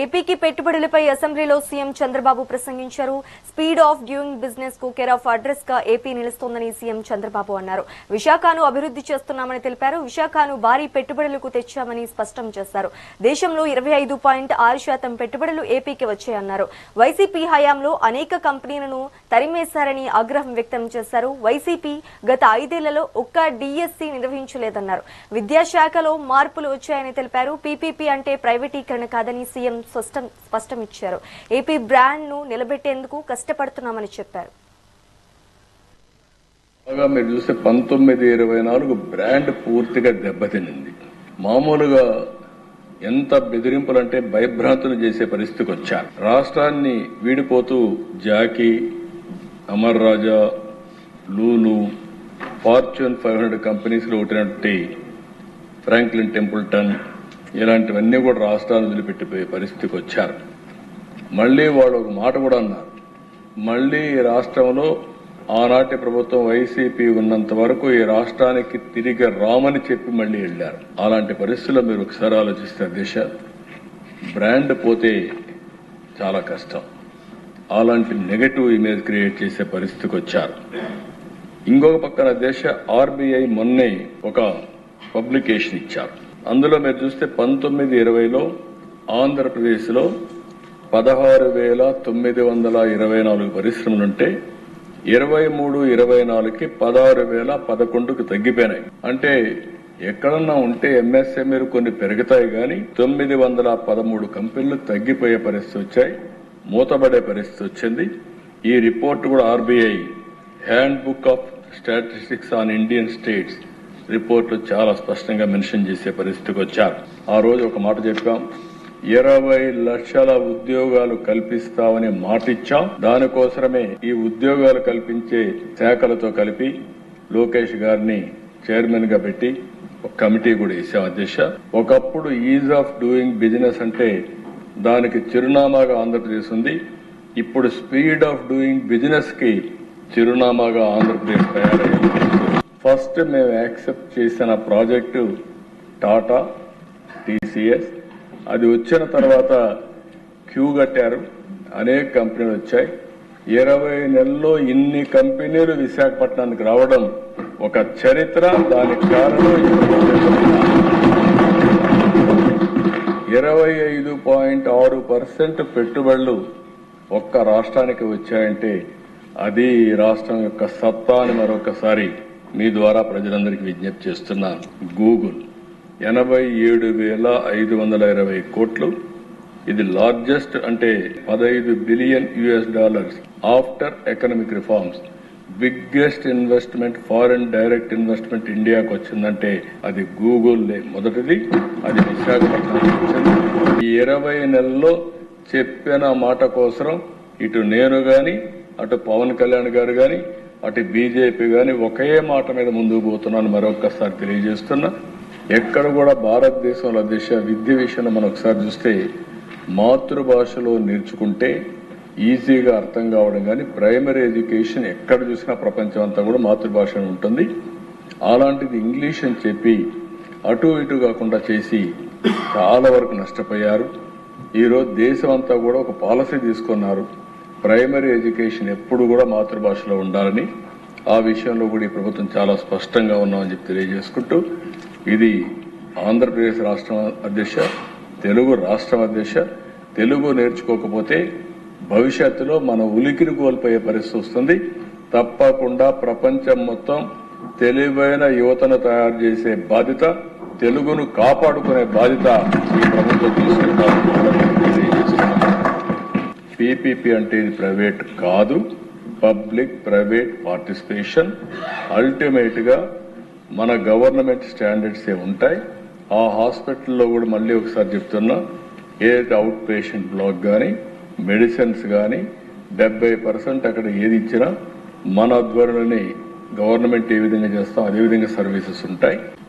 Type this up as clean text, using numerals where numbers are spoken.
ఏపీకి పెట్టుబడులపై అసెంబ్లీలో సీఎం చంద్రబాబు ప్రసంగించారు. స్పీడ్ ఆఫ్ డూయింగ్ బిజినెస్ కు కేర్ ఆఫ్ అడ్రస్ గా ఏపీ నిలుస్తోందని సీఎం చంద్రబాబు అన్నారు. విశాఖను అభివృద్ధి చేస్తున్నామని తెలిపారు. విశాఖను భారీ పెట్టుబడులకు తెచ్చామని స్పష్టం చేశారు. దేశంలో 25.6% పెట్టుబడులు ఏపీకి వచ్చాయన్నారు. వైసీపీ హయాంలో అనేక కంపెనీలను తరిమేశారని ఆగ్రహం వ్యక్తం చేశారు. వైసీపీ గత 5 ఏళ్లలో ఒక్క డిఎస్సీ నిర్వహించలేదన్నారు. విద్యాశాఖలో మార్పులు వచ్చాయని తెలిపారు. పీపీపీ అంటే ప్రైవేటీకరణ కాదని సీఎం స్పష్టం ఇచ్చారు. ఏపీ బ్రాండ్ ను నిలబెట్టేందుకు కష్టపడుతున్నామని చెప్పారు. మీరు చూస్తే 1924 బ్రాండ్ పూర్తిగా దెబ్బతినింది. మామూలుగా ఎంత బెదిరింపులంటే భయభ్రాంతులు చేసే పరిస్థితికి వచ్చారు. రాష్ట్రాన్ని వీడిపోతూ జాకీ, అమర్ రాజా, లూలు, ఫార్చ్యూన్ 500 కంపెనీస్ లో ఒకటి ఫ్రాంక్లిన్ టెంపుల్టన్ ఇలాంటివన్నీ కూడా రాష్ట్రాలు వదిలిపెట్టిపోయే పరిస్థితికి వచ్చారు. మళ్లీ వాళ్ళు ఒక మాట కూడా అన్నారు, మళ్లీ ఈ రాష్ట్రంలో ఆనాటి ప్రభుత్వం వైసీపీ ఉన్నంత వరకు ఈ రాష్ట్రానికి తిరిగి రామని చెప్పి మళ్లీ వెళ్లారు. అలాంటి పరిస్థితుల్లో మీరు ఒకసారి ఆలోచిస్తే దేశ బ్రాండ్ పోతే చాలా కష్టం. అలాంటి నెగటివ్ ఇమేజ్ క్రియేట్ చేసే పరిస్థితికి వచ్చారు. ఇంకొక పక్కన దేశ ఆర్బీఐ మొన్నే ఒక పబ్లికేషన్ ఇచ్చారు. అందులో మీరు చూస్తే 1920లో ఆంధ్రప్రదేశ్లో 16,924 పరిశ్రమలుంటే 23-24కి 16,011కు తగ్గిపోయినాయి. అంటే ఎక్కడన్నా ఉంటే ఎంఎస్ఎంఈలు కొన్ని పెరుగుతాయి కానీ 913 కంపెనీలు తగ్గిపోయే పరిస్థితి వచ్చాయి, మూతబడే పరిస్థితి వచ్చింది. ఈ రిపోర్ట్ కూడా RBI hand book of statistics on Indian states report చాలా స్పష్టంగా మెన్షన్ చేసే పరిస్థితికి వచ్చారు. ఆ రోజు ఒక మాట చెప్పాం, 20 లక్షల ఉద్యోగాలు కల్పిస్తామని మాట ఇచ్చాం. దానికోసమే ఈ ఉద్యోగాలు కల్పించే శాఖలతో కలిపి లోకేష్ గారిని చైర్మన్ గా పెట్టి ఒక కమిటీ కూడా వేసాం అధ్యక్ష. ఒకప్పుడు ఈజ్ ఆఫ్ డూయింగ్ బిజినెస్ అంటే దానికి చిరునామాగా ఆంధ్రప్రదేశ్ ఉంది. ఇప్పుడు స్పీడ్ ఆఫ్ డూయింగ్ బిజినెస్ కి చిరునామాగా ఆంధ్రప్రదేశ్ తయారైంది. ఫస్ట్ మేము యాక్సెప్ట్ చేసిన ప్రాజెక్టు టాటా, టీసీఎస్. అది వచ్చిన తర్వాత క్యూ కట్టారు, అనేక కంపెనీలు వచ్చాయి. 20 నెలల్లో ఇన్ని కంపెనీలు విశాఖపట్నానికి రావడం ఒక చరిత్ర. దానికి కారణం 25.6% పెట్టుబడులు ఒక్క రాష్ట్రానికి వచ్చాయంటే అది రాష్ట్రం యొక్క సత్తా అని మరొకసారి మీ ద్వారా ప్రజలందరికీ విజ్ఞప్తి చేస్తున్నాను. గూగుల్ 87,520 కోట్లు, ఇది లార్జెస్ట్ అంటే $15 billion after economic reforms. Biggest investment, foreign direct investment ఇండియాకు వచ్చిందంటే అది గూగుల్ మొదటిది, అది విశాఖపట్నానికి వచ్చింది. ఈ 20 నెలల్లో చెప్పిన మాట కోసం ఇటు నేను గాని, అటు పవన్ కళ్యాణ్ గారు గాని, అటు బీజేపీ గాని ఒకే మాట మీద ముందుకు పోతున్నాను మరొకసారి తెలియజేస్తున్నా. ఎక్కడ కూడా భారతదేశంలో విద్య విషయంలో మనం ఒకసారి చూస్తే మాతృభాషలో నేర్చుకుంటే ఈజీగా అర్థం కావడం కానీ ప్రైమరీ ఎడ్యుకేషన్ ఎక్కడ చూసినా ప్రపంచం అంతా కూడా మాతృభాష ఉంటుంది. అలాంటిది ఇంగ్లీష్ అని చెప్పి అటు ఇటు కాకుండా చేసి చాలా వరకు నష్టపోయారు. ఈరోజు దేశం అంతా కూడా ఒక పాలసీ తీసుకున్నారు, ప్రైమరీ ఎడ్యుకేషన్ ఎప్పుడు కూడా మాతృభాషలో ఉండాలని. ఆ విషయంలో కూడా ఈ ప్రభుత్వం చాలా స్పష్టంగా ఉన్నామని చెప్పి తెలియజేసుకుంటూ, ఇది ఆంధ్రప్రదేశ్ రాష్ట్రం అధ్యక్ష, తెలుగు రాష్ట్రం అధ్యక్ష. తెలుగు నేర్చుకోకపోతే భవిష్యత్తులో మన ఉలికిని కోల్పోయే పరిస్థితి వస్తుంది. తప్పకుండా ప్రపంచం మొత్తం తెలివైన యువతను తయారు చేసే బాధ్యత, తెలుగును కాపాడుకునే బాధ్యత ఈ ప్రభుత్వం తీసుకుంటారు. పీపీపీ అంటే ఇది ప్రైవేట్ కాదు, పబ్లిక్ ప్రైవేట్ పార్టిసిపేషన్. అల్టిమేట్ గా మన గవర్నమెంట్ స్టాండర్డ్స్ ఏ ఉంటాయి. ఆ హాస్పిటల్లో కూడా మళ్ళీ ఒకసారి చెప్తున్నా, ఏదైతే అవుట్ పేషెంట్ బ్లాక్ కానీ మెడిసిన్స్ కానీ 70% అక్కడ ఏది ఇచ్చినా మన ఆధ్వర్యంలోనే గవర్నమెంట్ ఏ విధంగా చేస్తాం అదే విధంగా సర్వీసెస్ ఉంటాయి.